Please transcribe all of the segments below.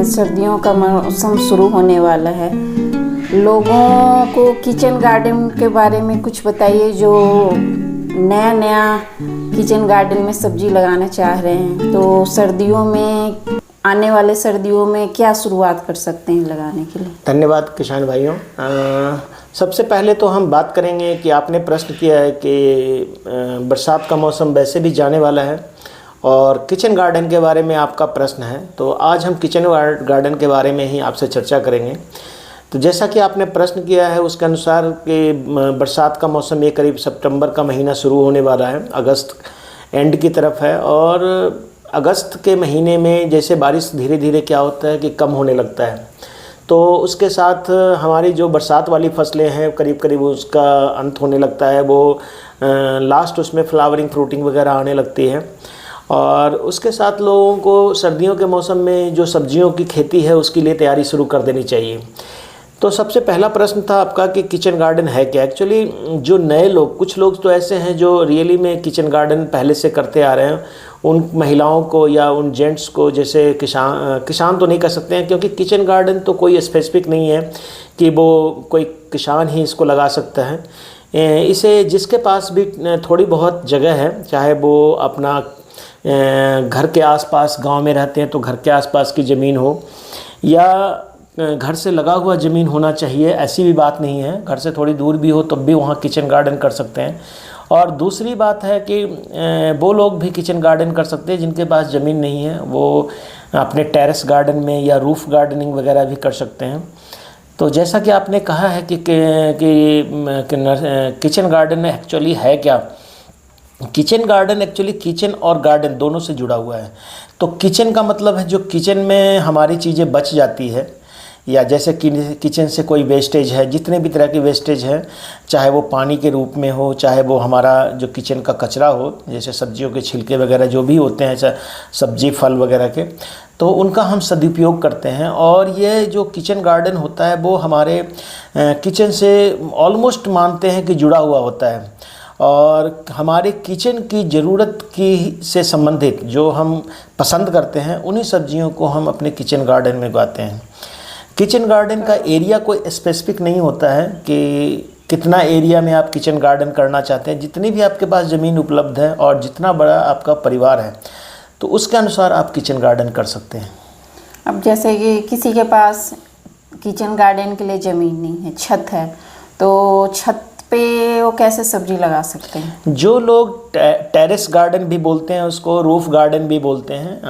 सर्दियों का मौसम शुरू होने वाला है। लोगों को किचन गार्डन के बारे में कुछ बताइए, जो नया नया किचन गार्डन में सब्जी लगाना चाह रहे हैं। तो सर्दियों में, आने वाले सर्दियों में क्या शुरुआत कर सकते हैं लगाने के लिए? धन्यवाद किसान भाइयों। सबसे पहले तो हम बात करेंगे कि आपने प्रश्न किया है कि बरसात का मौसम वैसे भी जाने वाला है और किचन गार्डन के बारे में आपका प्रश्न है। तो आज हम किचन गार्डन के बारे में ही आपसे चर्चा करेंगे। तो जैसा कि आपने प्रश्न किया है उसके अनुसार कि बरसात का मौसम ये करीब सितंबर का महीना शुरू होने वाला है, अगस्त एंड की तरफ है। और अगस्त के महीने में जैसे बारिश धीरे धीरे क्या होता है कि कम होने लगता है, तो उसके साथ हमारी जो बरसात वाली फसलें हैं करीब करीब उसका अंत होने लगता है। वो लास्ट उसमें फ्लावरिंग फ्रूटिंग वगैरह आने लगती है। और उसके साथ लोगों को सर्दियों के मौसम में जो सब्जियों की खेती है उसके लिए तैयारी शुरू कर देनी चाहिए। तो सबसे पहला प्रश्न था आपका कि किचन गार्डन है क्या। एक्चुअली जो नए लोग, कुछ लोग तो ऐसे हैं जो रियली में किचन गार्डन पहले से करते आ रहे हैं, उन महिलाओं को या उन जेंट्स को, जैसे किसान तो नहीं कर सकते हैं क्योंकि किचन गार्डन तो कोई स्पेसिफिक नहीं है कि वो कोई किसान ही इसको लगा सकता है। इसे जिसके पास भी थोड़ी बहुत जगह है, चाहे वो अपना घर के आसपास गांव में रहते हैं तो घर के आसपास की ज़मीन हो या घर से लगा हुआ ज़मीन होना चाहिए, ऐसी भी बात नहीं है। घर से थोड़ी दूर भी हो तब भी वहाँ किचन गार्डन कर सकते हैं। और दूसरी बात है कि वो लोग भी किचन गार्डन कर सकते हैं जिनके पास ज़मीन नहीं है, वो अपने टेरेस गार्डन में या रूफ़ गार्डनिंग वगैरह भी कर सकते हैं। तो जैसा कि आपने कहा है कि किचन गार्डन एक्चुअली है क्या। किचन गार्डन एक्चुअली किचन और गार्डन दोनों से जुड़ा हुआ है। तो किचन का मतलब है जो किचन में हमारी चीज़ें बच जाती है, या जैसे कि किचन से कोई वेस्टेज है, जितने भी तरह की वेस्टेज है, चाहे वो पानी के रूप में हो, चाहे वो हमारा जो किचन का कचरा हो, जैसे सब्जियों के छिलके वगैरह जो भी होते हैं, सब्जी फल वगैरह के, तो उनका हम सदुपयोग करते हैं। और ये जो किचन गार्डन होता है वो हमारे किचन से ऑलमोस्ट मानते हैं कि जुड़ा हुआ होता है। और हमारे किचन की ज़रूरत की से संबंधित जो हम पसंद करते हैं उन्हीं सब्जियों को हम अपने किचन गार्डन में उगाते हैं। किचन गार्डन का एरिया कोई स्पेसिफिक नहीं होता है कि कितना एरिया में आप किचन गार्डन करना चाहते हैं। जितनी भी आपके पास ज़मीन उपलब्ध है और जितना बड़ा आपका परिवार है तो उसके अनुसार आप किचन गार्डन कर सकते हैं। अब जैसे कि किसी के पास किचन गार्डन के लिए ज़मीन नहीं है, छत है, तो छत पे वो कैसे सब्जी लगा सकते हैं? जो लोग टेरेस गार्डन भी बोलते हैं उसको, रूफ गार्डन भी बोलते हैं,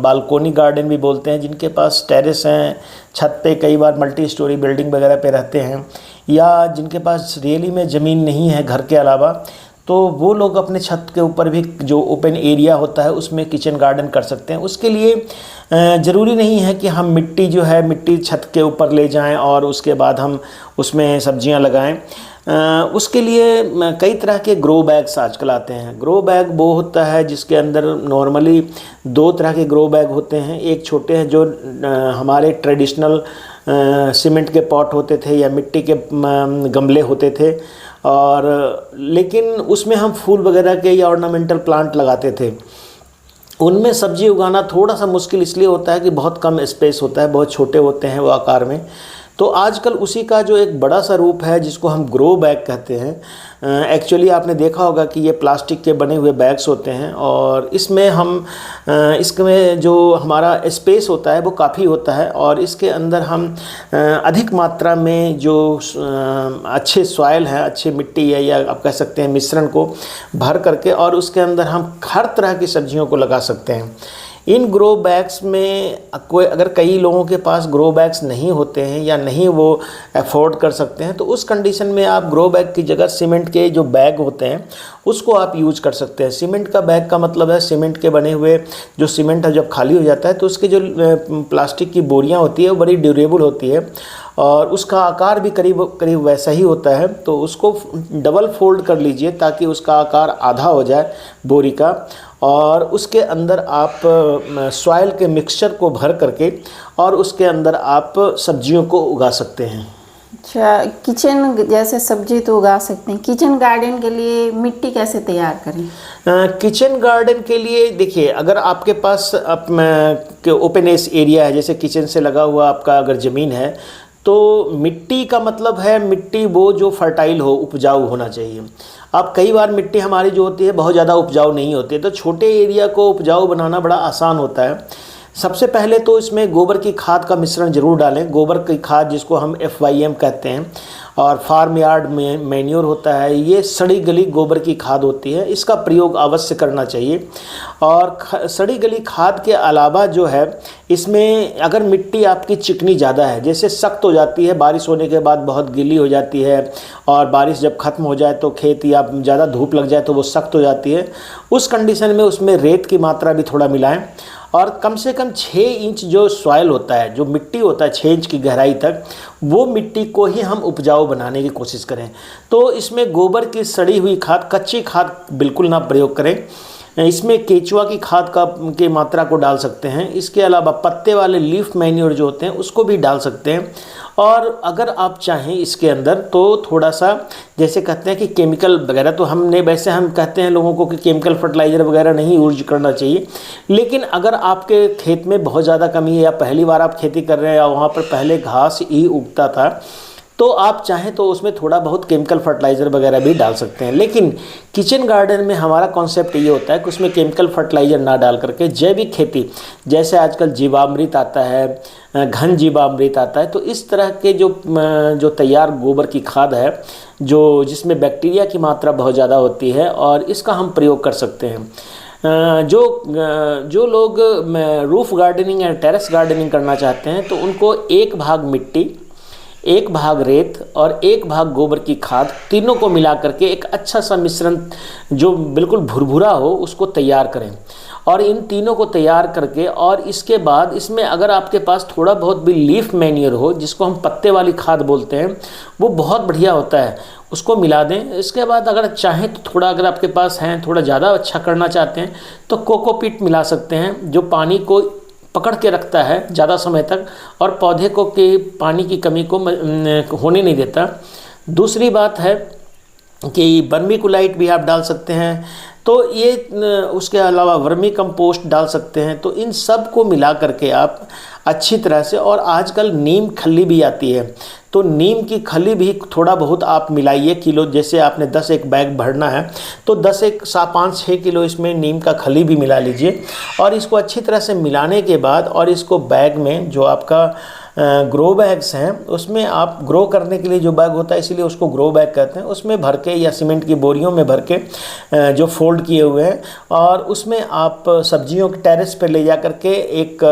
बालकोनी गार्डन भी बोलते हैं, जिनके पास टेरेस हैं, छत पे कई बार मल्टी स्टोरी बिल्डिंग वगैरह पे रहते हैं, या जिनके पास रियली में ज़मीन नहीं है घर के अलावा, तो वो लोग अपने छत के ऊपर भी जो ओपन एरिया होता है उसमें किचन गार्डन कर सकते हैं। उसके लिए ज़रूरी नहीं है कि हम मिट्टी छत के ऊपर ले जाएं और उसके बाद हम उसमें सब्जियां लगाएं। उसके लिए कई तरह के ग्रो बैग्स आजकल आते हैं। ग्रो बैग वो होता है जिसके अंदर नॉर्मली 2 तरह के ग्रो बैग होते हैं। एक छोटे हैं जो हमारे ट्रेडिशनल सीमेंट के पॉट होते थे या मिट्टी के गमले होते थे, और लेकिन उसमें हम फूल वगैरह के या ऑर्नामेंटल प्लांट लगाते थे। उनमें सब्जी उगाना थोड़ा सा मुश्किल इसलिए होता है कि बहुत कम स्पेस होता है, बहुत छोटे होते हैं वो आकार में। तो आजकल उसी का जो एक बड़ा सा रूप है जिसको हम ग्रो बैग कहते हैं। एक्चुअली आपने देखा होगा कि ये प्लास्टिक के बने हुए बैग्स होते हैं और इसमें जो हमारा स्पेस होता है वो काफ़ी होता है, और इसके अंदर हम अधिक मात्रा में जो अच्छे सॉइल है, अच्छी मिट्टी है, या आप कह सकते हैं मिश्रण को भर करके, और उसके अंदर हम हर तरह की सब्जियों को लगा सकते हैं। इन ग्रो बैग्स में अगर कई लोगों के पास ग्रो बैग्स नहीं होते हैं या नहीं वो अफोर्ड कर सकते हैं, तो उस कंडीशन में आप ग्रो बैग की जगह सीमेंट के जो बैग होते हैं उसको आप यूज कर सकते हैं। सीमेंट का बैग का मतलब है सीमेंट के बने हुए, जो सीमेंट है जब खाली हो जाता है तो उसके जो प्लास्टिक की बोरियां होती है वो बड़ी ड्यूरेबल होती है और उसका आकार भी करीब करीब वैसा ही होता है। तो उसको डबल फोल्ड कर लीजिए ताकि उसका आकार आधा हो जाए बोरी का, और उसके अंदर आप सॉइल के मिक्सचर को भर करके और उसके अंदर आप सब्जियों को उगा सकते हैं। अच्छा, किचन जैसे सब्जी तो उगा सकते हैं, किचन गार्डन के लिए मिट्टी कैसे तैयार करें? किचन गार्डन के लिए देखिए, अगर आपके पास ओपन एस एरिया है, जैसे किचन से लगा हुआ आपका अगर ज़मीन है, तो मिट्टी का मतलब है मिट्टी वो जो फर्टाइल हो, उपजाऊ होना चाहिए। अब कई बार मिट्टी हमारी जो होती है बहुत ज़्यादा उपजाऊ नहीं होती है, तो छोटे एरिया को उपजाऊ बनाना बड़ा आसान होता है। सबसे पहले तो इसमें गोबर की खाद का मिश्रण ज़रूर डालें। गोबर की खाद जिसको हम FYM कहते हैं, और फार्म यार्ड में मैन्योर होता है, ये सड़ी गली गोबर की खाद होती है, इसका प्रयोग अवश्य करना चाहिए। और सड़ी गली खाद के अलावा जो है, इसमें अगर मिट्टी आपकी चिकनी ज़्यादा है, जैसे सख्त हो जाती है, बारिश होने के बाद बहुत गीली हो जाती है, और बारिश जब ख़त्म हो जाए तो खेत या ज़्यादा धूप लग जाए तो वो सख्त हो जाती है, उस कंडीशन में उसमें रेत की मात्रा भी थोड़ा मिलाएं। और कम से कम 6 इंच जो सॉइल होता है, जो मिट्टी होता है 6 इंच की गहराई तक, वो मिट्टी को ही हम उपजाऊ बनाने की कोशिश करें। तो इसमें गोबर की सड़ी हुई खाद, कच्ची खाद बिल्कुल ना प्रयोग करें। इसमें केचुआ की खाद की मात्रा को डाल सकते हैं। इसके अलावा पत्ते वाले लीफ मैन्योर जो होते हैं उसको भी डाल सकते हैं। और अगर आप चाहें इसके अंदर तो थोड़ा सा, जैसे कहते हैं कि केमिकल वगैरह, तो वैसे हम कहते हैं लोगों को कि केमिकल फर्टिलाइज़र वगैरह नहीं यूज करना चाहिए। लेकिन अगर आपके खेत में बहुत ज़्यादा कमी है, या पहली बार आप खेती कर रहे हैं, या वहाँ पर पहले घास ही उगता था, तो आप चाहें तो उसमें थोड़ा बहुत केमिकल फर्टिलाइज़र वगैरह भी डाल सकते हैं। लेकिन किचन गार्डन में हमारा कॉन्सेप्ट ये होता है कि उसमें केमिकल फर्टिलाइज़र ना डाल करके जैविक खेती, जैसे आजकल जीवामृत आता है, घन जीवामृत आता है, तो इस तरह के जो तैयार गोबर की खाद है, जिसमें बैक्टीरिया की मात्रा बहुत ज़्यादा होती है, और इसका हम प्रयोग कर सकते हैं। जो लोग रूफ गार्डनिंग या टेरेस गार्डनिंग करना चाहते हैं, तो उनको 1 भाग मिट्टी, 1 भाग रेत और 1 भाग गोबर की खाद, तीनों को मिला करके एक अच्छा सा मिश्रण जो बिल्कुल भुरभुरा हो उसको तैयार करें। और इन तीनों को तैयार करके, और इसके बाद इसमें अगर आपके पास थोड़ा बहुत भी लीफ मैन्योर हो, जिसको हम पत्ते वाली खाद बोलते हैं, वो बहुत बढ़िया होता है, उसको मिला दें। इसके बाद अगर चाहें तो थोड़ा, अगर आपके पास हैं, थोड़ा ज़्यादा अच्छा करना चाहते हैं, तो कोकोपीट मिला सकते हैं, जो पानी को पकड़ के रखता है ज़्यादा समय तक, और पौधे को के पानी की कमी को होने नहीं देता। दूसरी बात है कि वर्मीकुलाइट भी आप डाल सकते हैं, तो ये, उसके अलावा वर्मी कंपोस्ट डाल सकते हैं। तो इन सब को मिला करके आप अच्छी तरह से, और आजकल नीम खली भी आती है, तो नीम की खली भी थोड़ा बहुत आप मिलाइए। किलो, जैसे आपने 10 एक बैग भरना है, तो 5-6 किलो इसमें नीम का खली भी मिला लीजिए। और इसको अच्छी तरह से मिलाने के बाद, और इसको बैग में, जो आपका ग्रो बैग्स हैं, उसमें आप ग्रो करने के लिए जो बैग होता है, इसीलिए उसको ग्रो बैग कहते हैं, उसमें भर के, या सीमेंट की बोरियों में भर के जो फोल्ड किए हुए हैं, और उसमें आप सब्जियों के टेरेस पर ले जा कर के, एक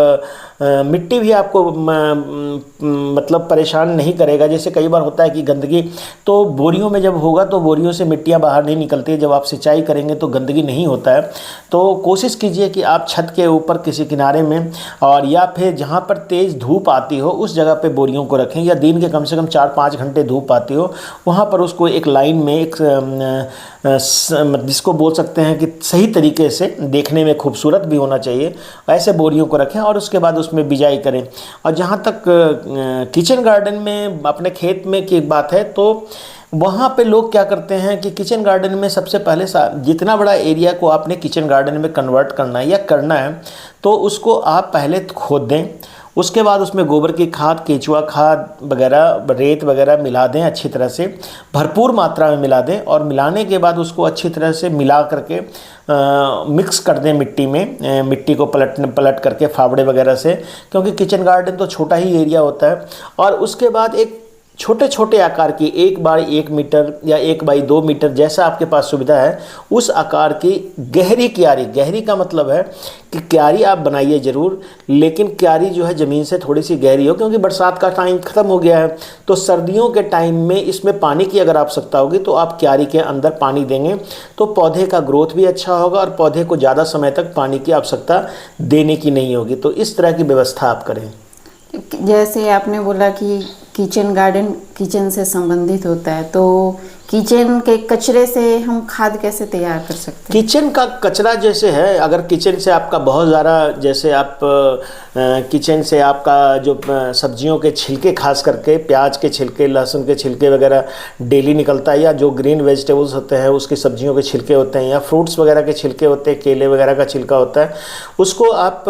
मिट्टी भी आपको मतलब परेशान नहीं करेगा। जैसे कई बार होता है कि गंदगी, तो बोरियों में जब होगा तो बोरियों से मिट्टियाँ बाहर नहीं निकलती है, जब आप सिंचाई करेंगे तो गंदगी नहीं होता है। तो कोशिश कीजिए कि आप छत के ऊपर किसी किनारे में, और या फिर जहाँ पर तेज़ धूप आती हो उस जगह पे बोरियों को रखें, या दिन के कम से कम 4-5 घंटे धूप आती हो, वहाँ पर उसको एक लाइन में, एक जिसको बोल सकते हैं कि सही तरीके से देखने में खूबसूरत भी होना चाहिए, ऐसे बोरियों को रखें, और उसके बाद उसमें बिजाई करें। और जहाँ तक किचन गार्डन में अपने खेत में की बात है, तो वहाँ पे लोग क्या करते हैं कि किचन गार्डन में सबसे पहले जितना बड़ा एरिया को आपने किचन गार्डन में कन्वर्ट करना है या करना है, तो उसको आप पहले खोद दें, उसके बाद उसमें गोबर की खाद, केचुआ खाद वगैरह, रेत वगैरह मिला दें, अच्छी तरह से भरपूर मात्रा में मिला दें। और मिलाने के बाद उसको अच्छी तरह से मिला करके मिक्स कर दें मिट्टी में, मिट्टी को पलट करके फावड़े वगैरह से, क्योंकि किचन गार्डन तो छोटा ही एरिया होता है। और उसके बाद एक छोटे छोटे आकार की 1x1 मीटर या 1x2 मीटर, जैसा आपके पास सुविधा है, उस आकार की गहरी क्यारी, गहरी का मतलब है कि क्यारी आप बनाइए ज़रूर, लेकिन क्यारी जो है ज़मीन से थोड़ी सी गहरी हो, क्योंकि बरसात का टाइम ख़त्म हो गया है, तो सर्दियों के टाइम में इसमें पानी की अगर आवश्यकता होगी तो आप क्यारी के अंदर पानी देंगे, तो पौधे का ग्रोथ भी अच्छा होगा, और पौधे को ज़्यादा समय तक पानी की आवश्यकता देने की नहीं होगी। तो इस तरह की व्यवस्था आप करें। जैसे आपने बोला कि किचन गार्डन किचन से संबंधित होता है, तो किचन के कचरे से हम खाद कैसे तैयार कर सकते हैं? किचन का कचरा जैसे है, अगर किचन से आपका बहुत ज़्यादा, जैसे आप किचन से आपका जो सब्जियों के छिलके, खास करके प्याज के छिलके, लहसुन के छिलके वगैरह डेली निकलता है, या जो ग्रीन वेजिटेबल्स होते हैं उसकी सब्जियों के छिलके होते हैं, या फ्रूट्स वगैरह के छिलके होते हैं, केले वगैरह का छिलका होता है, उसको आप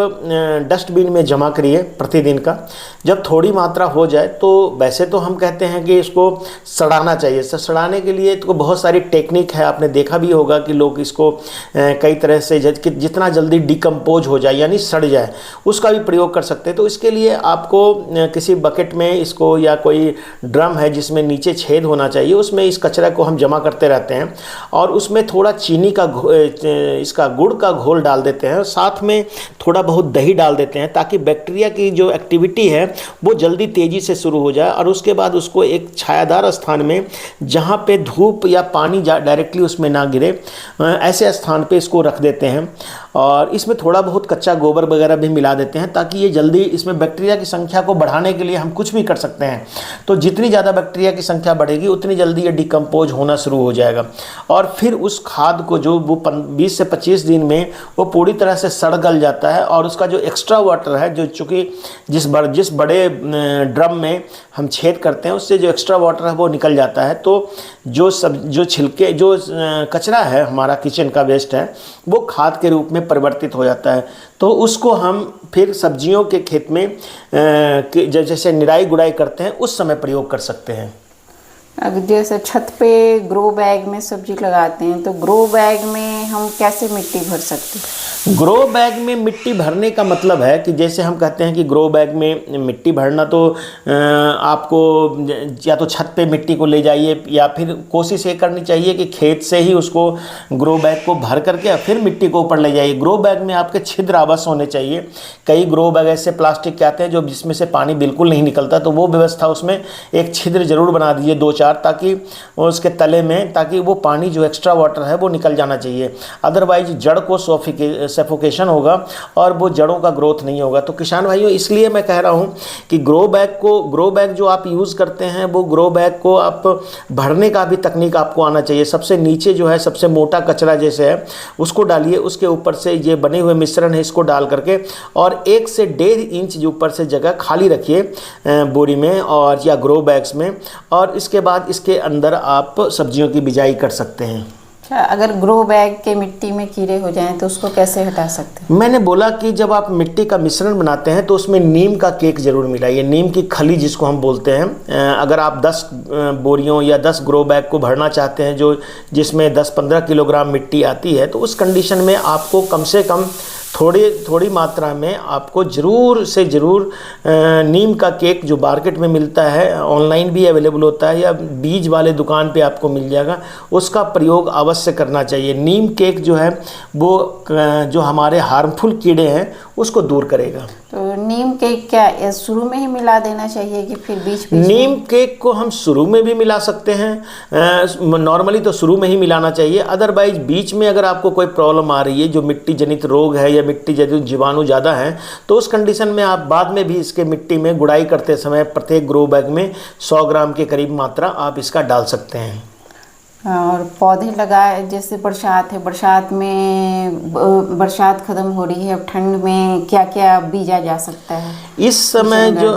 डस्टबिन में जमा करिए प्रतिदिन का। जब थोड़ी मात्रा हो जाए तो वैसे तो हम कहते हैं कि इसको सड़ाना चाहिए। सड़ाने के लिए तो बहुत सारी टेक्निक है, आपने देखा भी होगा कि लोग इसको कई तरह से जितना जल्दी डिकम्पोज हो जाए यानी सड़ जाए उसका भी प्रयोग कर सकते हैं। तो इसके लिए आपको किसी बकेट में इसको, या कोई ड्रम है जिसमें नीचे छेद होना चाहिए, उसमें इस कचरा को हम जमा करते रहते हैं और उसमें थोड़ा चीनी का इसका गुड़ का घोल डाल देते हैं, साथ में थोड़ा बहुत दही डाल देते हैं, ताकि बैक्टीरिया की जो एक्टिविटी है वो जल्दी तेज़ी से शुरू हो जाए। और उसके बाद उसको एक छायादार स्थान में, जहाँ पे धूप या पानी डायरेक्टली उसमें ना गिरे, ऐसे स्थान पे इसको रख देते हैं। और इसमें थोड़ा बहुत कच्चा गोबर वगैरह भी मिला देते हैं, ताकि ये जल्दी, इसमें बैक्टीरिया की संख्या को बढ़ाने के लिए हम कुछ भी कर सकते हैं। तो जितनी ज़्यादा बैक्टीरिया की संख्या बढ़ेगी उतनी जल्दी ये डिकम्पोज होना शुरू हो जाएगा। और फिर उस खाद को जो वो 20 से 25 दिन में वो पूरी तरह से सड़ गल जाता है, और उसका जो एक्स्ट्रा वाटर है, जो चूँकि जिस बड़े ड्रम में हम छेद करते हैं उससे जो एक्स्ट्रा वाटर है वो निकल जाता है। तो जो छिलके, जो कचरा है हमारा किचन का वेस्ट है, वो खाद के रूप में परिवर्तित हो जाता है। तो उसको हम फिर सब्जियों के खेत में जैसे निराई गुड़ाई करते हैं उस समय प्रयोग कर सकते हैं। अगर जैसे छत पे ग्रो बैग में सब्जी लगाते हैं, तो ग्रो बैग में हम कैसे मिट्टी भर सकते हैं? ग्रो बैग में मिट्टी भरने का मतलब है कि जैसे हम कहते हैं कि ग्रो बैग में मिट्टी भरना, तो आपको या तो छत पे मिट्टी को ले जाइए, या फिर कोशिश ये करनी चाहिए कि खेत से ही उसको ग्रो बैग को भर करके फिर मिट्टी को ऊपर ले जाइए। ग्रो बैग में आपके छिद्र अवश्य होने चाहिए। कई ग्रो बैग ऐसे प्लास्टिक के आते हैं जो जिसमें से पानी बिल्कुल नहीं निकलता, तो वो व्यवस्था उसमें एक छिद्र जरूर बना दीजिए 2-4, ताकि उसके तले में, ताकि वो पानी जो एक्स्ट्रा वाटर है वो निकल जाना चाहिए। अदरवाइज जड़ को सफोकेशन होगा और वो जड़ों का ग्रोथ नहीं होगा। तो किसान भाइयों, इसलिए मैं कह रहा हूँ कि ग्रो बैग जो आप यूज़ करते हैं, वो ग्रो बैग को आप भरने का भी तकनीक आपको आना चाहिए। सबसे नीचे जो है, सबसे मोटा कचरा जैसे है उसको डालिए, उसके ऊपर से ये बने हुए मिश्रण है इसको डाल करके, और 1 से 1.5 इंच जो ऊपर से जगह खाली रखिए बोरी में और या ग्रो बैग्स में, और इसके बाद इसके अंदर आप सब्जियों की बिजाई कर सकते हैं। अगर ग्रो बैग के मिट्टी में कीड़े हो जाएं तो उसको कैसे हटा सकते हैं? मैंने बोला कि जब आप मिट्टी का मिश्रण बनाते हैं तो उसमें नीम का केक जरूर मिलाइए, नीम की खली जिसको हम बोलते हैं। अगर आप 10 बोरियों या 10 ग्रो बैग को भरना चाहते हैं जिसमें 10-15 किलोग्राम मिट्टी आती है, तो उस कंडीशन में आपको कम से कम थोड़ी मात्रा में आपको ज़रूर से ज़रूर नीम का केक जो मार्केट में मिलता है, ऑनलाइन भी अवेलेबल होता है या बीज वाले दुकान पे आपको मिल जाएगा, उसका प्रयोग अवश्य करना चाहिए। नीम केक जो है वो जो हमारे हार्मफुल कीड़े हैं उसको दूर करेगा। तो नीम केक क्या शुरू में ही मिला देना चाहिए कि फिर बीच नीम केक को हम शुरू में भी मिला सकते हैं, नॉर्मली तो शुरू में ही मिलाना चाहिए। अदरवाइज बीच में अगर आपको कोई प्रॉब्लम आ रही है, जो मिट्टी जनित रोग है या मिट्टी जनित जीवाणु ज़्यादा है, तो उस कंडीशन में आप बाद में भी इसके मिट्टी में गुड़ाई करते समय प्रत्येक ग्रो बैग में 100 ग्राम के करीब मात्रा आप इसका डाल सकते हैं। और पौधे लगाए, जैसे बरसात है, बरसात में बरसात ख़त्म हो रही है, अब ठंड में क्या क्या बीजा जा सकता है इस समय? जो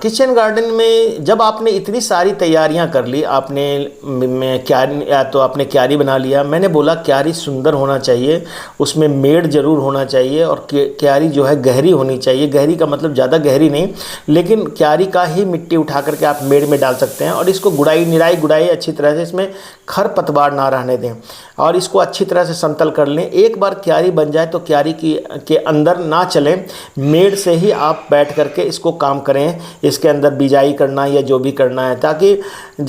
किचन गार्डन में जब आपने इतनी सारी तैयारियां कर ली, आपने क्यारी, या तो आपने क्यारी बना लिया। मैंने बोला क्यारी सुंदर होना चाहिए, उसमें मेड़ जरूर होना चाहिए, और क्यारी जो है गहरी होनी चाहिए। गहरी का मतलब ज़्यादा गहरी नहीं, लेकिन क्यारी का ही मिट्टी उठा करके आप मेड़ में डाल सकते हैं। और इसको निराई गुड़ाई अच्छी तरह से, इसमें खरपतवार ना रहने दें, और इसको अच्छी तरह से समतल कर लें। एक बार क्यारी बन जाए तो क्यारी के अंदर ना चलें, मेड़ से ही आप बैठ करके इसको काम करें, इसके अंदर बिजाई करना या जो भी करना है, ताकि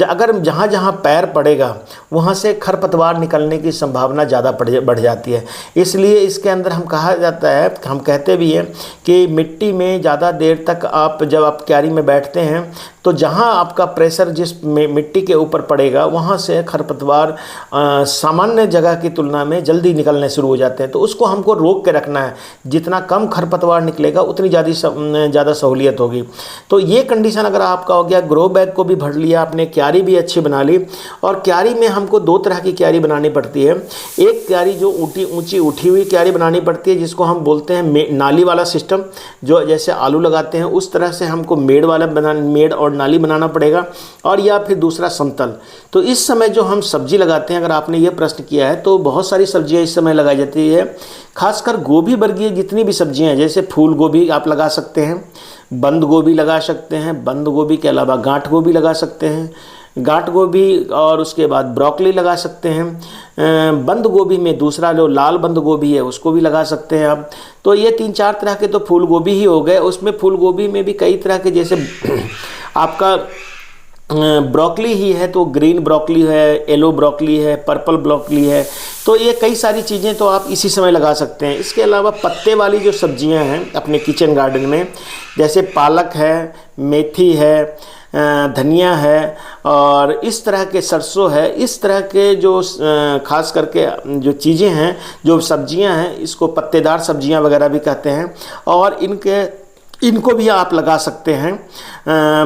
अगर जहाँ जहाँ पैर पड़ेगा वहाँ से खरपतवार निकलने की संभावना ज़्यादा बढ़ जाती है। इसलिए इसके अंदर हम कहते भी हैं कि मिट्टी में ज़्यादा देर तक जब आप क्यारी में बैठते हैं तो जहाँ आपका प्रेशर जिस मिट्टी के ऊपर पड़ेगा वहाँ से खरपतवार सामान्य जगह की तुलना में जल्दी निकलने शुरू हो जाते हैं। तो उसको हमको रोक के रखना है, जितना कम खरपतवार निकलेगा उतनी ज़्यादा सहूलियत होगी। तो ये कंडीशन अगर आपका हो गया, ग्रो बैग को भी भर लिया आपने, क्यारी भी अच्छी बना ली। और क्यारी में हमको 2 तरह की क्यारी बनानी पड़ती है। एक क्यारी जो ऊंची उठी हुई क्यारी बनानी पड़ती है, जिसको हम बोलते हैं नाली वाला सिस्टम, जो जैसे आलू लगाते हैं उस तरह से हमको मेड़ और नाली बनाना पड़ेगा। और या फिर दूसरा समतल। तो इस समय जो हम सब्जी लगाते हैं, अगर आपने ये प्रश्न किया है, तो बहुत सारी सब्जियां इस समय लगाई जाती है। खासकर गोभी वर्गीय जितनी भी सब्जियां हैं, जैसे फूल गोभी आप लगा सकते हैं, बंद गोभी लगा सकते हैं, बंद गोभी के अलावा गांठ गोभी लगा सकते हैं, गांठ गोभी, और उसके बाद ब्रोकली लगा सकते हैं। बंद गोभी में दूसरा जो लाल बंद गोभी है उसको भी लगा सकते हैं आप। तो ये 3-4 तरह के तो फूल गोभी ही हो गए। उसमें फूल गोभी में भी कई तरह के, जैसे आपका ब्रोकली ही है तो ग्रीन ब्रोकली है, येलो ब्रोकली है, पर्पल ब्रोकली है। तो ये कई सारी चीज़ें तो आप इसी समय लगा सकते हैं। इसके अलावा पत्ते वाली जो सब्जियां हैं अपने किचन गार्डन में, जैसे पालक है, मेथी है, धनिया है, और इस तरह के सरसों है, इस तरह के जो खास करके जो चीज़ें हैं, जो सब्जियां हैं, इसको पत्तेदार सब्जियां वगैरह भी कहते हैं। और इनको भी आप लगा सकते हैं।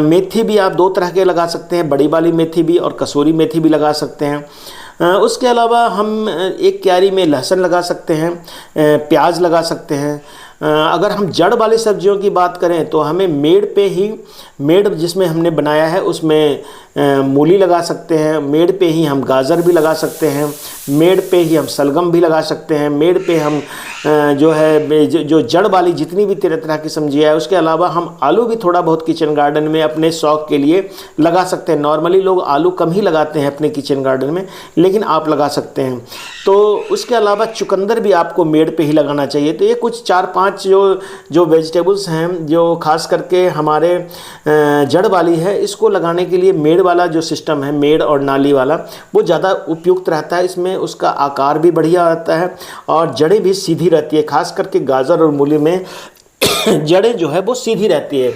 मेथी भी आप 2 तरह के लगा सकते हैं, बड़ी वाली मेथी भी और कसूरी मेथी भी लगा सकते हैं। उसके अलावा हम एक क्यारी में लहसुन लगा सकते हैं, प्याज लगा सकते हैं। अगर हम जड़ वाली सब्जियों की बात करें तो हमें मेड़ जिसमें हमने बनाया है उसमें मूली लगा सकते हैं, मेड़ पे ही हम गाजर भी लगा सकते हैं, मेड़ पे ही हम सलगम भी लगा सकते हैं, मेड़ पे हम जो जड़ वाली जितनी भी तरह की सब्जियां है। उसके अलावा हम आलू भी थोड़ा बहुत किचन गार्डन में अपने शौक के लिए लगा सकते हैं। नॉर्मली लोग आलू कम ही लगाते हैं अपने किचन गार्डन में, लेकिन आप लगा सकते हैं। तो उसके अलावा चुकंदर भी आपको मेड़ पे ही लगाना चाहिए। तो ये कुछ 4-5 जो वेजिटेबल्स हैं जो खास करके हमारे जड़ वाली है, इसको लगाने के लिए मेड़ वाला जो सिस्टम है, मेड़ और नाली वाला, वो ज़्यादा उपयुक्त रहता है। इसमें उसका आकार भी बढ़िया आता है और जड़ें भी सीधी रहती है। खास करके गाजर और मूली में जड़ें जो है वो सीधी रहती है,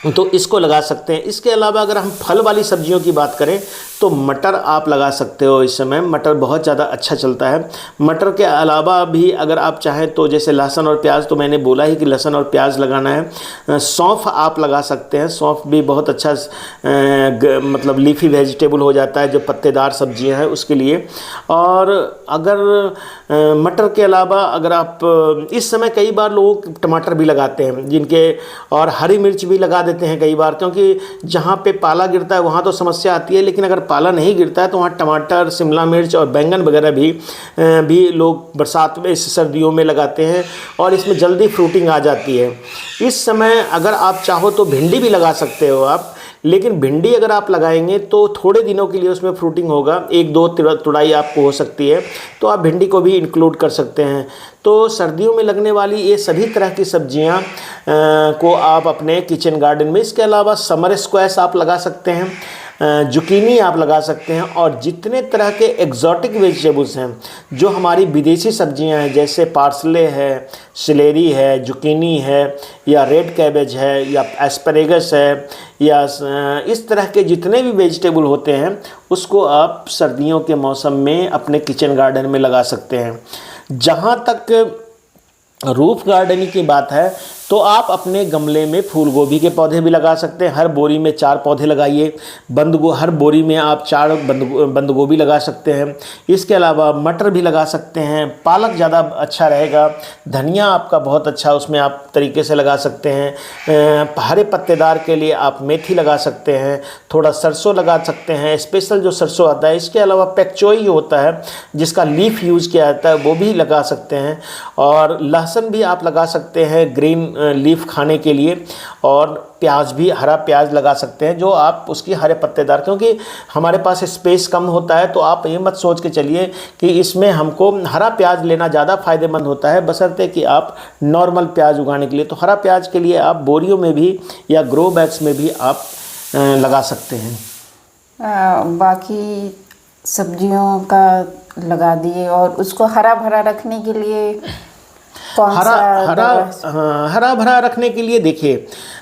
तो इसको लगा सकते हैं। इसके अलावा अगर हम फल वाली सब्जियों की बात करें तो मटर आप लगा सकते हो। इस समय मटर बहुत ज़्यादा अच्छा चलता है। मटर के अलावा भी अगर आप चाहें तो जैसे लहसुन और प्याज, तो मैंने बोला ही कि लहसुन और प्याज लगाना है। सौंफ आप लगा सकते हैं। सौंफ भी बहुत अच्छा मतलब लीफी वेजिटेबल हो जाता है, जो पत्तेदार सब्जियां हैं उसके लिए। और अगर मटर के अलावा अगर आप इस समय कई बार लोग टमाटर भी लगाते हैं, जिनके और हरी मिर्च भी लगा देते हैं कई बार, क्योंकि जहाँ पे पाला गिरता है वहाँ तो समस्या आती है, लेकिन अगर पाला नहीं गिरता है तो वहाँ टमाटर, शिमला मिर्च और बैंगन वगैरह भी लोग बरसात में, इस सर्दियों में लगाते हैं और इसमें जल्दी फ्रूटिंग आ जाती है। इस समय अगर आप चाहो तो भिंडी भी लगा सकते हो आप, लेकिन भिंडी अगर आप लगाएंगे तो थोड़े दिनों के लिए उसमें फ्रूटिंग होगा, 1-2 तुड़ाई आपको हो सकती है, तो आप भिंडी को भी इंक्लूड कर सकते हैं। तो सर्दियों में लगने वाली ये सभी तरह की सब्जियां को आप अपने किचन गार्डन में, इसके अलावा समर स्क्वैश आप लगा सकते हैं, जुकीनी आप लगा सकते हैं, और जितने तरह के एग्जॉटिक वेजिटेबल्स हैं, जो हमारी विदेशी सब्जियां हैं, जैसे पार्सले है, सिलेरी है, जुकीनी है, या रेड कैबेज है, या एस्परेगस है, या इस तरह के जितने भी वेजिटेबल होते हैं उसको आप सर्दियों के मौसम में अपने किचन गार्डन में लगा सकते हैं। जहाँ तक रूफ गार्डनिंग की बात है तो आप अपने गमले में फूल गोभी के पौधे भी लगा सकते हैं। हर बोरी में 4 पौधे लगाइए। हर बोरी में आप 4 बंद गोभी लगा सकते हैं। इसके अलावा मटर भी लगा सकते हैं। पालक ज़्यादा अच्छा रहेगा। धनिया आपका बहुत अच्छा उसमें आप तरीके से लगा सकते हैं। हरे पत्तेदार के लिए आप मेथी लगा सकते हैं, थोड़ा सरसों लगा सकते हैं, स्पेशल जो सरसों आता है। इसके अलावा पैक्चोई होता है जिसका लीफ यूज़ किया जाता है, वो भी लगा सकते हैं। और लहसुन भी आप लगा सकते हैं ग्रीन लीफ खाने के लिए, और प्याज भी, हरा प्याज लगा सकते हैं जो आप उसकी हरे पत्तेदार, क्योंकि हमारे पास स्पेस कम होता है तो आप ये मत सोच के चलिए कि इसमें हमको हरा प्याज लेना ज़्यादा फ़ायदेमंद होता है, बशर्ते कि आप नॉर्मल प्याज उगाने के लिए। तो हरा प्याज के लिए आप बोरियों में भी या ग्रो बैग्स में भी आप लगा सकते हैं। बाकी सब्जियों का लगा दिए, और उसको हरा भरा रखने के लिए हरा भरा रखने के लिए देखिए,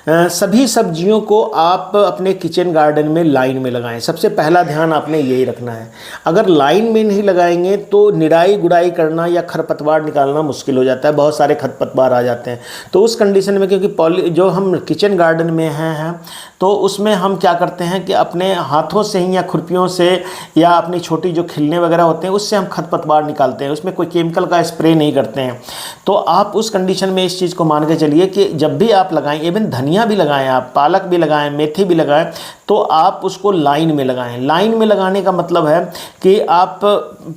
सभी सब्जियों को आप अपने किचन गार्डन में लाइन में लगाएं। सबसे पहला ध्यान आपने यही रखना है। अगर लाइन में नहीं लगाएंगे तो निराई गुड़ाई करना या खरपतवार निकालना मुश्किल हो जाता है, बहुत सारे खरपतवार आ जाते हैं। तो उस कंडीशन में, क्योंकि जो हम किचन गार्डन में हैं तो उसमें हम क्या करते हैं कि अपने हाथों से ही या खुरपियों से या अपनी छोटी जो खिलने वगैरह होते हैं उससे हम खरपतवार निकालते हैं, उसमें कोई केमिकल का स्प्रे नहीं करते हैं। तो आप उस कंडीशन में इस चीज़ को मान के चलिए कि जब भी आप लगाएं, इवन धनिया भी लगाएं, आप पालक भी लगाएं, मेथी भी लगाएं, तो आप उसको लाइन में लगाएं। लाइन में लगाने का मतलब है कि आप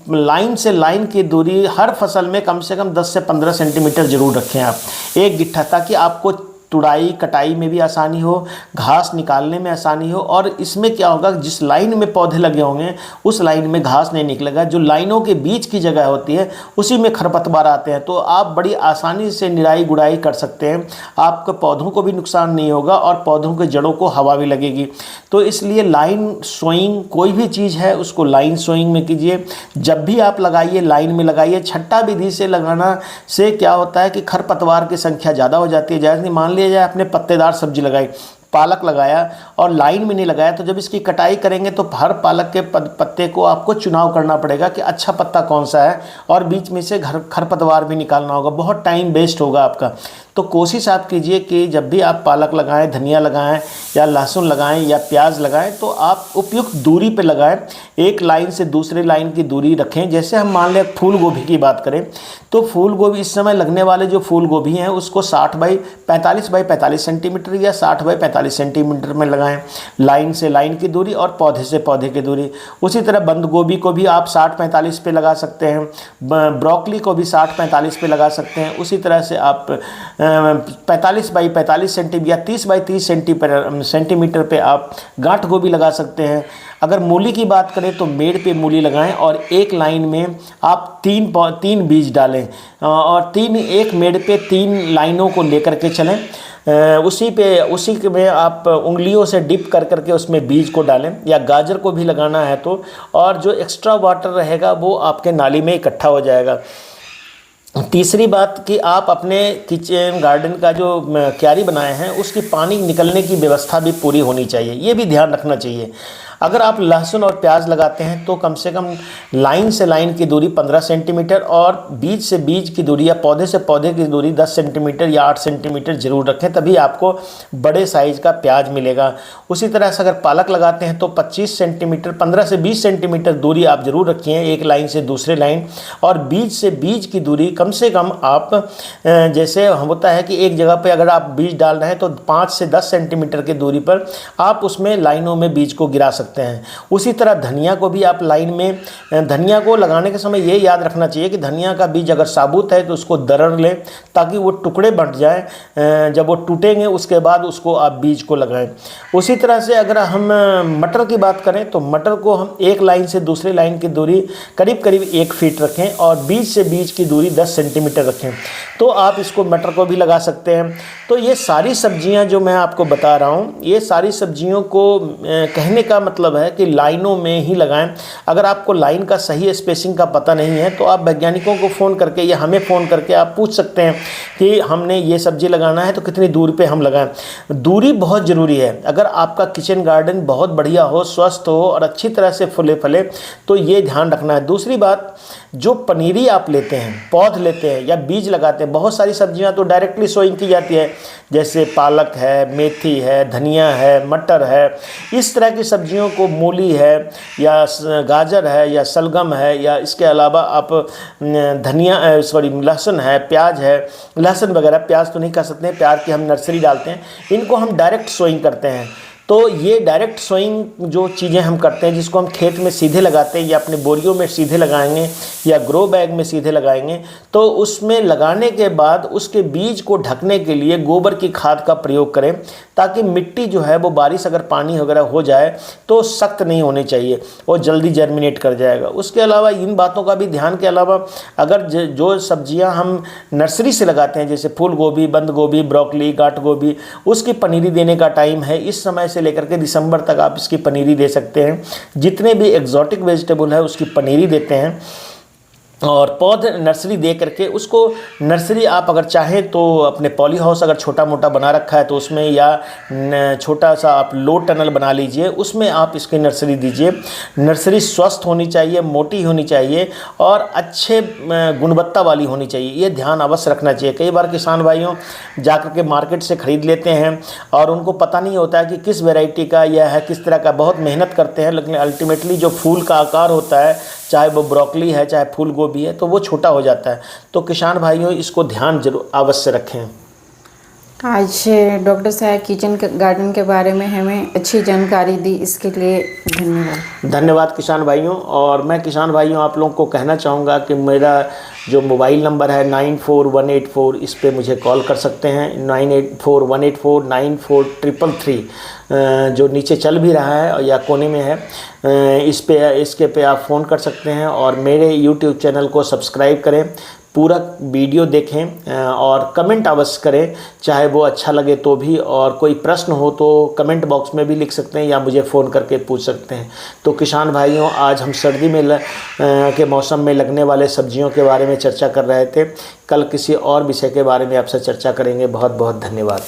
लाइन से लाइन की दूरी हर फसल में कम से कम 10 से 15 सेंटीमीटर जरूर रखें आप, एक गिट्ठा, ताकि आपको तुड़ाई कटाई में भी आसानी हो, घास निकालने में आसानी हो। और इसमें क्या होगा, जिस लाइन में पौधे लगे होंगे उस लाइन में घास नहीं निकलेगा, जो लाइनों के बीच की जगह होती है उसी में खरपतवार आते हैं। तो आप बड़ी आसानी से निराई गुड़ाई कर सकते हैं, आपके पौधों को भी नुकसान नहीं होगा और पौधों के जड़ों को हवा भी लगेगी। तो इसलिए लाइन सोइंग, कोई भी चीज़ है उसको लाइन सोइंग में कीजिए। जब भी आप लगाइए लाइन में लगाइए। छट्टा विधि से लगाना से क्या होता है कि खरपतवार की संख्या ज़्यादा हो जाती है। जैसे मान लिया जाए आपने पत्तेदार सब्जी लगाई, पालक लगाया और लाइन में नहीं लगाया, तो जब इसकी कटाई करेंगे तो हर पालक के पत्ते को आपको चुनाव करना पड़ेगा कि अच्छा पत्ता कौन सा है, और बीच में से खरपतवार भी निकालना होगा, बहुत टाइम वेस्ट होगा आपका। तो कोशिश आप कीजिए कि जब भी आप पालक लगाएं, धनिया लगाएं या लहसुन लगाएं या प्याज लगाएं तो आप उपयुक्त दूरी पे लगाएं। एक लाइन से दूसरे लाइन की दूरी रखें। जैसे हम मान लें फूल गोभी की बात करें तो फूल गोभी इस समय लगने वाले जो फूल गोभी हैं उसको 45 बाई 45 सेंटीमीटर या 60 बाई 45 सेंटीमीटर में लगाएं, लाइन से लाइन की दूरी और पौधे से पौधे की दूरी। उसी तरह बंद गोभी को भी आप 60-45 पे लगा सकते हैं, ब्रोकली को भी 60-45 पे लगा सकते हैं। उसी तरह से आप 45 बाई 45 सेंटीमीटर या 30 बाई 30 सेंटीमीटर पे आप गांठ गोभी लगा सकते हैं। अगर मूली की बात करें तो मेड़ पे मूली लगाएं और एक लाइन में आप तीन बीज डालें और एक मेड़ पे 3 लाइनों को लेकर के चलें। उसी में आप उंगलियों से डिप कर करके उसमें बीज को डालें, या गाजर को भी लगाना है तो, और जो एक्स्ट्रा वाटर रहेगा वो आपके नाली में इकट्ठा हो जाएगा। तीसरी बात कि आप अपने किचन गार्डन का जो क्यारी बनाए हैं उसकी पानी निकलने की व्यवस्था भी पूरी होनी चाहिए, ये भी ध्यान रखना चाहिए। अगर आप लहसुन और प्याज लगाते हैं तो कम से कम लाइन से लाइन की दूरी 15 सेंटीमीटर और बीज से बीज की दूरी या पौधे से पौधे की दूरी 10 सेंटीमीटर या 8 सेंटीमीटर जरूर रखें, तभी आपको बड़े साइज़ का प्याज मिलेगा। उसी तरह से अगर पालक लगाते हैं तो 25 सेंटीमीटर 15 से 20 सेंटीमीटर दूरी आप ज़रूर रखिए एक लाइन से दूसरे लाइन, और बीज से बीज की दूरी कम से कम आप जैसे होता है कि एक जगह पर अगर आप बीज डाल रहे हैं तो 5 से 10 सेंटीमीटर की दूरी पर आप उसमें लाइनों में बीज को गिरा सकते हैं। उसी तरह धनिया को भी आप लाइन में, धनिया को लगाने के समय ये याद रखना चाहिए कि धनिया का बीज अगर साबुत है तो उसको दरड़ लें ताकि वो टुकड़े बंट जाएं। जब वो टूटेंगे उसके बाद उसको आप बीज को लगाएं। उसी तरह से अगर हम मटर की बात करें तो मटर को हम एक लाइन से दूसरी लाइन की दूरी करीब 1 फीट रखें और बीज से बीज की दूरी 10 सेंटीमीटर रखें, तो आप इसको मटर को भी लगा सकते हैं। तो ये सारी सब्जियां जो मैं आपको बता रहा हूँ, ये सारी सब्जियों को कहने का मतलब है कि लाइनों में ही लगाएं। अगर आपको लाइन का सही स्पेसिंग का पता नहीं है तो आप वैज्ञानिकों को फ़ोन करके या हमें फ़ोन करके आप पूछ सकते हैं कि हमने ये सब्जी लगाना है तो कितनी दूरी पे हम लगाएं। दूरी बहुत ज़रूरी है। अगर आपका किचन गार्डन बहुत बढ़िया हो, स्वस्थ हो और अच्छी तरह से फूले फले तो ये ध्यान रखना है। दूसरी बात, जो पनीरी आप लेते हैं, पौध लेते हैं या बीज लगाते हैं, बहुत सारी सब्जियां तो डायरेक्टली सोइंग की जाती है, जैसे पालक है, मेथी है, धनिया है, मटर है। इस तरह की सब्जियों को, मूली है या गाजर है या सलगम है या इसके अलावा आप लहसुन है, प्याज है, लहसुन वगैरह, प्याज तो नहीं कर सकते हैं, प्याज की हम नर्सरी डालते हैं, इनको हम डायरेक्ट सोइंग करते हैं। तो ये डायरेक्ट सोइंग जो चीज़ें हम करते हैं, जिसको हम खेत में सीधे लगाते हैं या अपने बोरियों में सीधे लगाएंगे या ग्रो बैग में सीधे लगाएंगे, तो उसमें लगाने के बाद उसके बीज को ढकने के लिए गोबर की खाद का प्रयोग करें, ताकि मिट्टी जो है वो बारिश अगर पानी वगैरह हो जाए तो सख्त नहीं होनी चाहिए, वो जल्दी जर्मिनेट कर जाएगा। उसके अलावा इन बातों का भी ध्यान के अलावा अगर जो सब्जियां हम नर्सरी से लगाते हैं, जैसे फूल गोभी, बंद गोभी, ब्रोकली, गांठ गोभी, उसकी पनीरी देने का टाइम है इस समय से लेकर के दिसंबर तक आप इसकी पनीरी दे सकते हैं। जितने भी एग्जॉटिक वेजिटेबल है उसकी पनीरी देते हैं। और पौध नर्सरी दे करके उसको, नर्सरी आप अगर चाहें तो अपने पॉली हाउस अगर छोटा मोटा बना रखा है तो उसमें, या छोटा सा आप लो टनल बना लीजिए, उसमें आप इसकी नर्सरी दीजिए। नर्सरी स्वस्थ होनी चाहिए, मोटी होनी चाहिए और अच्छे गुणवत्ता वाली होनी चाहिए, ये ध्यान अवश्य रखना चाहिए। कई बार किसान भाइयों जा कर के मार्केट से ख़रीद लेते हैं और उनको पता नहीं होता है कि किस वैरायटी का यह है, किस तरह का, बहुत मेहनत करते हैं, लेकिन अल्टीमेटली जो फूल का आकार होता है, चाहे वो ब्रोकली है चाहे फूल गोभी है, तो वो छोटा हो जाता है। तो किसान भाइयों इसको ध्यान जरूर अवश्य रखें। आज डॉक्टर साहब किचन गार्डन के बारे में हमें अच्छी जानकारी दी, इसके लिए धन्यवाद। धन्यवाद किसान भाइयों। और मैं किसान भाइयों आप लोगों को कहना चाहूँगा कि मेरा जो मोबाइल नंबर है 94184, इस पे मुझे कॉल कर सकते हैं। 9841849433 जो नीचे चल भी रहा है या कोने में है, इसके पे आप फ़ोन कर सकते हैं। और मेरे YouTube चैनल को सब्सक्राइब करें, पूरा वीडियो देखें और कमेंट अवश्य करें, चाहे वो अच्छा लगे तो भी। और कोई प्रश्न हो तो कमेंट बॉक्स में भी लिख सकते हैं या मुझे फ़ोन करके पूछ सकते हैं। तो किसान भाइयों, आज हम सर्दी में के मौसम में लगने वाले सब्जियों के बारे में चर्चा कर रहे थे। कल किसी और विषय के बारे में आपसे चर्चा करेंगे। बहुत बहुत धन्यवाद।